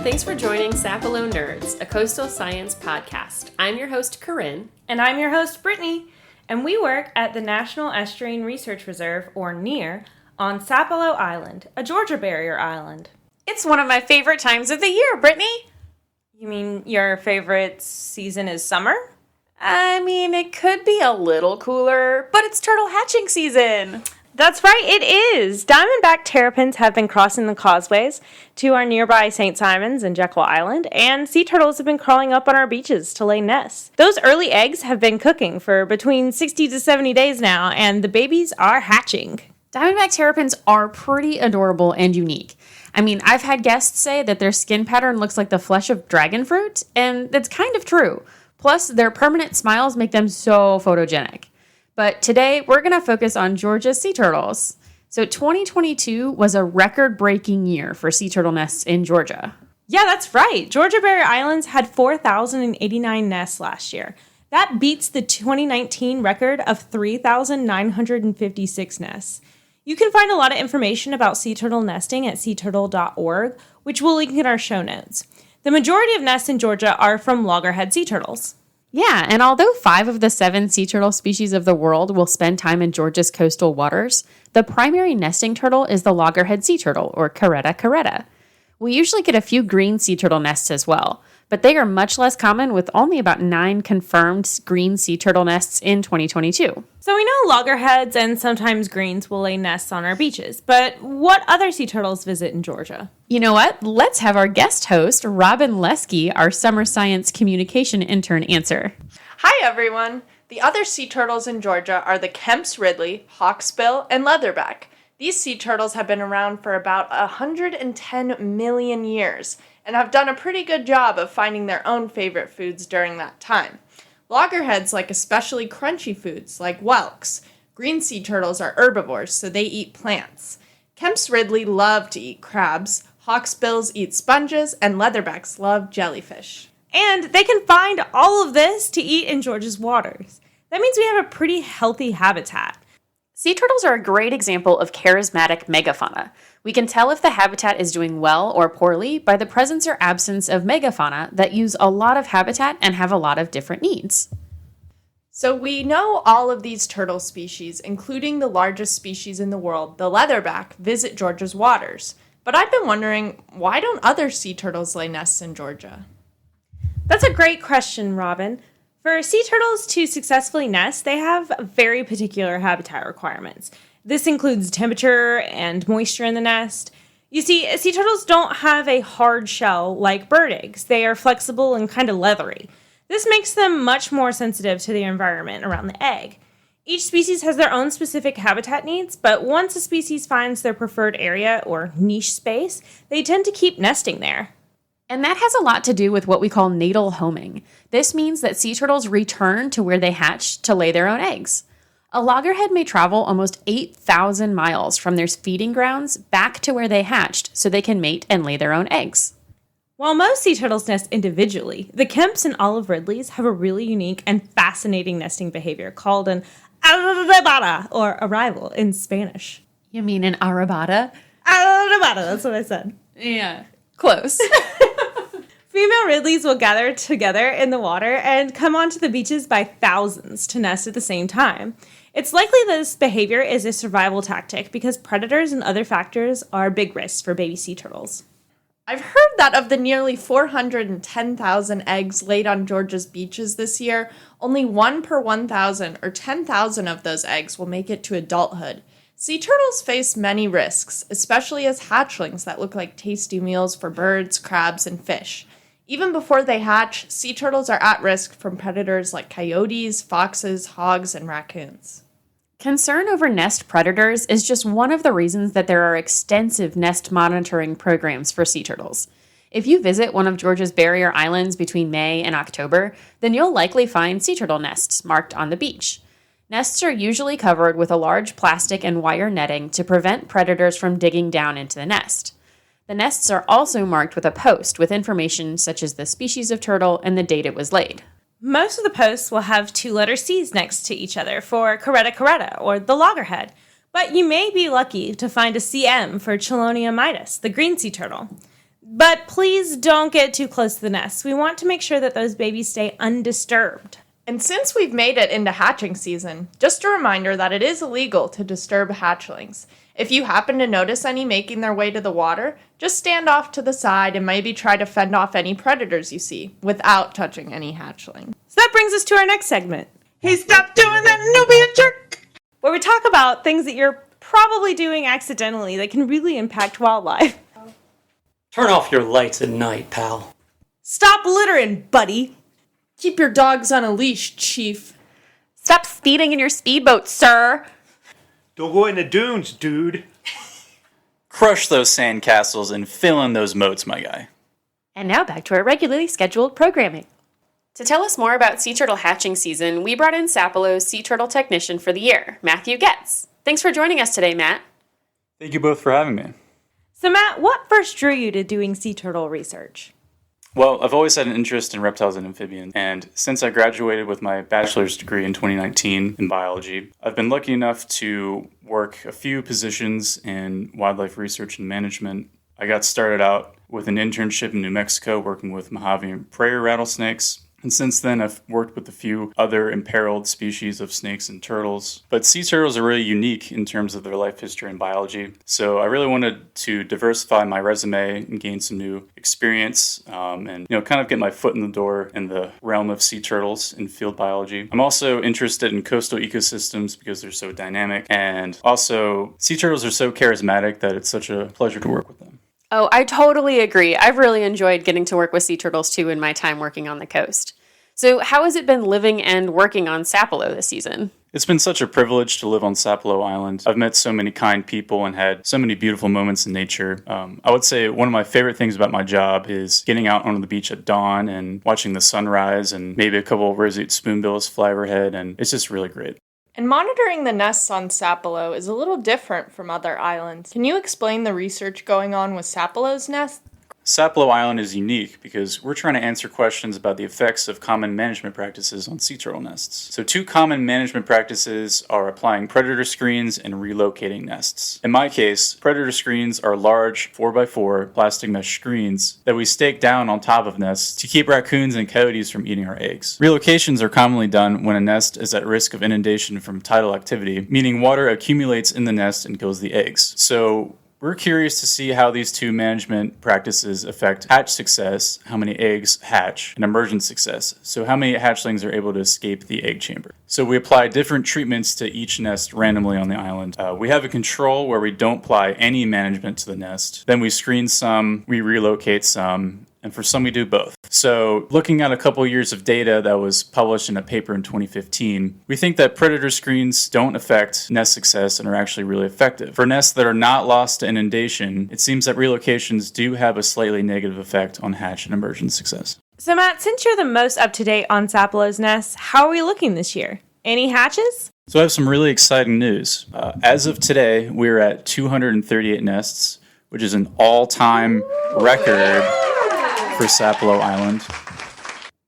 Thanks for joining Sapelo Nerds, a Coastal Science podcast. I'm your host, Corinne. And I'm your host, Brittany. And we work at the National Estuarine Research Reserve, or NER, on Sapelo Island, a Georgia barrier island. It's one of my favorite times of the year, Brittany. You mean your favorite season is summer? I mean, it could be a little cooler, but it's turtle hatching season. That's right, it is. Diamondback terrapins have been crossing the causeways to our nearby St. Simons and Jekyll Island, and sea turtles have been crawling up on our beaches to lay nests. Those early eggs have been cooking for between 60 to 70 days now, and the babies are hatching. Diamondback terrapins are pretty adorable and unique. I mean, I've had guests say that their skin pattern looks like the flesh of dragon fruit, and that's kind of true. Plus, their permanent smiles make them so photogenic. But today, we're going to focus on Georgia's sea turtles. So 2022 was a record-breaking year for sea turtle nests in Georgia. Yeah, that's right. Georgia barrier islands had 4,089 nests last year. That beats the 2019 record of 3,956 nests. You can find a lot of information about sea turtle nesting at seaturtle.org, which we'll link in our show notes. The majority of nests in Georgia are from loggerhead sea turtles. Yeah, and although 5 of the 7 sea turtle species of the world will spend time in Georgia's coastal waters, the primary nesting turtle is the loggerhead sea turtle, or Caretta caretta. We usually get a few green sea turtle nests as well, but they are much less common, with only about 9 confirmed green sea turtle nests in 2022. So we know loggerheads and sometimes greens will lay nests on our beaches, but what other sea turtles visit in Georgia? You know what? Let's have our guest host, Robin Leske, our Summer Science Communication Intern, answer. Hi, everyone. The other sea turtles in Georgia are the Kemp's Ridley, hawksbill, and leatherback. These sea turtles have been around for about 110 million years and have done a pretty good job of finding their own favorite foods during that time. Loggerheads like especially crunchy foods like whelks. Green sea turtles are herbivores, so they eat plants. Kemp's Ridley love to eat crabs, hawksbills eat sponges, and leatherbacks love jellyfish. And they can find all of this to eat in Georgia's waters. That means we have a pretty healthy habitat. Sea turtles are a great example of charismatic megafauna. We can tell if the habitat is doing well or poorly by the presence or absence of megafauna that use a lot of habitat and have a lot of different needs. So we know all of these turtle species, including the largest species in the world, the leatherback, visit Georgia's waters. But I've been wondering, why don't other sea turtles lay nests in Georgia? That's a great question, Robin. For sea turtles to successfully nest, they have very particular habitat requirements. This includes temperature and moisture in the nest. You see, sea turtles don't have a hard shell like bird eggs. They are flexible and kind of leathery. This makes them much more sensitive to the environment around the egg. Each species has their own specific habitat needs, but once a species finds their preferred area or niche space, they tend to keep nesting there. And that has a lot to do with what we call natal homing. This means that sea turtles return to where they hatched to lay their own eggs. A loggerhead may travel almost 8,000 miles from their feeding grounds back to where they hatched so they can mate and lay their own eggs. While most sea turtles nest individually, the Kemps and olive ridleys have a really unique and fascinating nesting behavior called an arrabada, or arrival in Spanish. You mean an arrabada? Arrabada, that's what I said. Yeah, close. Female ridleys will gather together in the water and come onto the beaches by thousands to nest at the same time. It's likely this behavior is a survival tactic because predators and other factors are big risks for baby sea turtles. I've heard that of the nearly 410,000 eggs laid on Georgia's beaches this year, only 1 per 1,000 or 10,000 of those eggs will make it to adulthood. Sea turtles face many risks, especially as hatchlings that look like tasty meals for birds, crabs, and fish. Even before they hatch, sea turtles are at risk from predators like coyotes, foxes, hogs, and raccoons. Concern over nest predators is just one of the reasons that there are extensive nest monitoring programs for sea turtles. If you visit one of Georgia's barrier islands between May and October, then you'll likely find sea turtle nests marked on the beach. Nests are usually covered with a large plastic and wire netting to prevent predators from digging down into the nest. The nests are also marked with a post with information such as the species of turtle and the date it was laid. Most of the posts will have 2 letter C's next to each other for Caretta caretta, or the loggerhead, but you may be lucky to find a CM for Chelonia mitis, the green sea turtle. But please don't get too close to the nest. We want to make sure that those babies stay undisturbed. And since we've made it into hatching season, just a reminder that it is illegal to disturb hatchlings. If you happen to notice any making their way to the water, just stand off to the side and maybe try to fend off any predators you see without touching any hatchling. So that brings us to our next segment, Hey, stop doing that and don't be a jerk! where we talk about things that you're probably doing accidentally that can really impact wildlife. Turn off your lights at night, pal. Stop littering, buddy. Keep your dogs on a leash, Chief. Stop speeding in your speedboat, sir. Don't go in the dunes, dude. Crush those sandcastles and fill in those moats, my guy. And now back to our regularly scheduled programming. To tell us more about sea turtle hatching season, we brought in Sapelo's sea turtle technician for the year, Matt Goetz. Thanks for joining us today, Matt. Thank you both for having me. So Matt, what first drew you to doing sea turtle research? Well, I've always had an interest in reptiles and amphibians, and since I graduated with my bachelor's degree in 2019 in biology, I've been lucky enough to work a few positions in wildlife research and management. I got started out with an internship in New Mexico working with Mojave prairie rattlesnakes. And since then, I've worked with a few other imperiled species of snakes and turtles. But sea turtles are really unique in terms of their life history and biology. So I really wanted to diversify my resume and gain some new experience and kind of get my foot in the door in the realm of sea turtles in field biology. I'm also interested in coastal ecosystems because they're so dynamic. And also, sea turtles are so charismatic that it's such a pleasure to work with them. Oh, I totally agree. I've really enjoyed getting to work with sea turtles too in my time working on the coast. So how has it been living and working on Sapelo this season? It's been such a privilege to live on Sapelo Island. I've met so many kind people and had so many beautiful moments in nature. I would say one of my favorite things about my job is getting out on the beach at dawn and watching the sunrise and maybe a couple of roseate spoonbills fly overhead, and it's just really great. And monitoring the nests on Sapelo is a little different from other islands. Can you explain the research going on with Sapelo's nest? Sapelo Island is unique because we're trying to answer questions about the effects of common management practices on sea turtle nests. So 2 common management practices are applying predator screens and relocating nests. In my case, predator screens are large 4x4 plastic mesh screens that we stake down on top of nests to keep raccoons and coyotes from eating our eggs. Relocations are commonly done when a nest is at risk of inundation from tidal activity, meaning water accumulates in the nest and kills the eggs. So we're curious to see how these 2 management practices affect hatch success, how many eggs hatch, and emergence success, so how many hatchlings are able to escape the egg chamber. So we apply different treatments to each nest randomly on the island. We have a control where we don't apply any management to the nest. Then we screen some, we relocate some, and for some we do both. So looking at a couple years of data that was published in a paper in 2015, we think that predator screens don't affect nest success and are actually really effective. For nests that are not lost to inundation, it seems that relocations do have a slightly negative effect on hatch and emergence success. So Matt, since you're the most up-to-date on Sapelo's nests, how are we looking this year? Any hatches? So I have some really exciting news. As of today, we're at 238 nests, which is an all-time record for Sapelo Island.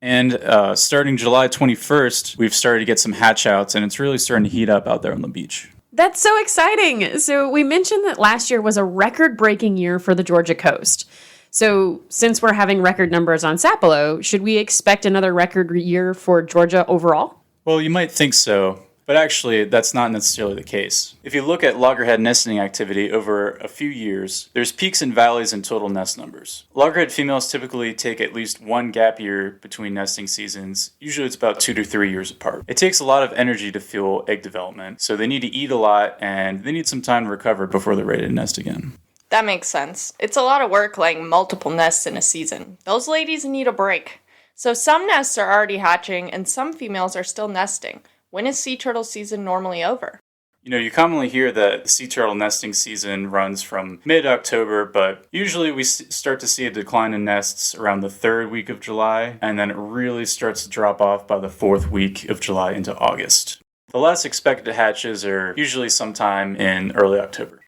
And starting July 21st, we've started to get some hatch outs, and it's really starting to heat up out there on the beach. That's so exciting. So we mentioned that last year was a record-breaking year for the Georgia coast. So since we're having record numbers on Sapelo, should we expect another record year for Georgia overall? Well, you might think so, but actually that's not necessarily the case. If you look at loggerhead nesting activity over a few years, there's peaks and valleys in total nest numbers. Loggerhead females typically take at least 1 gap year between nesting seasons. Usually it's about 2 to 3 years apart. It takes a lot of energy to fuel egg development, so they need to eat a lot and they need some time to recover before they're ready to nest again. That makes sense. It's a lot of work laying multiple nests in a season. Those ladies need a break. So some nests are already hatching and some females are still nesting. When is sea turtle season normally over? You commonly hear that the sea turtle nesting season runs from mid-October, but usually we start to see a decline in nests around the 3rd week of July, and then it really starts to drop off by the 4th week of July into August. The last expected hatches are usually sometime in early October.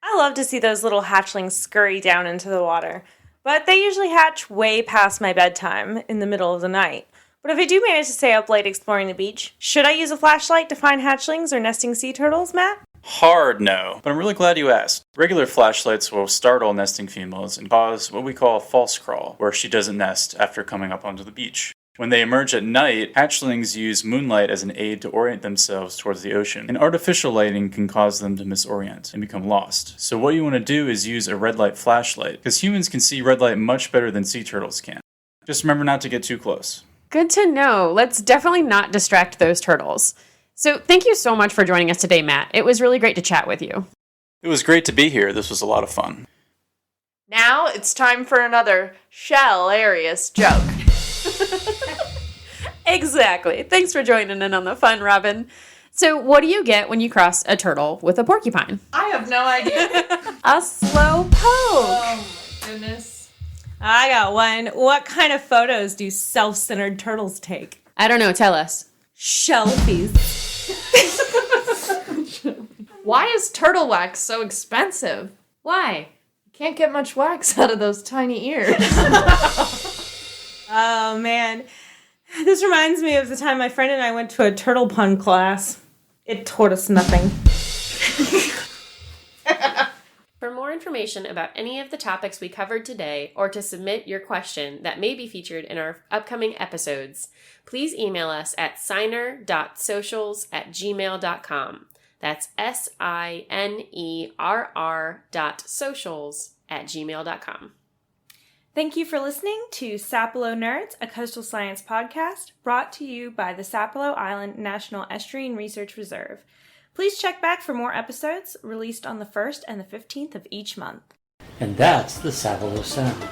I love to see those little hatchlings scurry down into the water, but they usually hatch way past my bedtime in the middle of the night. But if I do manage to stay up late exploring the beach, should I use a flashlight to find hatchlings or nesting sea turtles, Matt? Hard no, but I'm really glad you asked. Regular flashlights will startle nesting females and cause what we call a false crawl, where she doesn't nest after coming up onto the beach. When they emerge at night, hatchlings use moonlight as an aid to orient themselves towards the ocean, and artificial lighting can cause them to misorient and become lost. So what you want to do is use a red light flashlight, because humans can see red light much better than sea turtles can. Just remember not to get too close. Good to know. Let's definitely not distract those turtles. So thank you so much for joining us today, Matt. It was really great to chat with you. It was great to be here. This was a lot of fun. Now it's time for another hilarious joke. Exactly. Thanks for joining in on the fun, Robin. So what do you get when you cross a turtle with a porcupine? I have no idea. A slow poke. Oh my goodness. I got one. What kind of photos do self-centered turtles take? I don't know. Tell us. Shelfies. Why is turtle wax so expensive? Why? You can't get much wax out of those tiny ears. Oh, man. This reminds me of the time my friend and I went to a turtle pun class. It taught us nothing. For more information about any of the topics we covered today, or to submit your question that may be featured in our upcoming episodes, please email us at signer.socials@gmail.com. That's SINERR.socials@gmail.com. Thank you for listening to Sapelo Nerds, a coastal science podcast brought to you by the Sapelo Island National Estuarine Research Reserve. Please check back for more episodes released on the 1st and the 15th of each month. And that's the Sapelo Sound.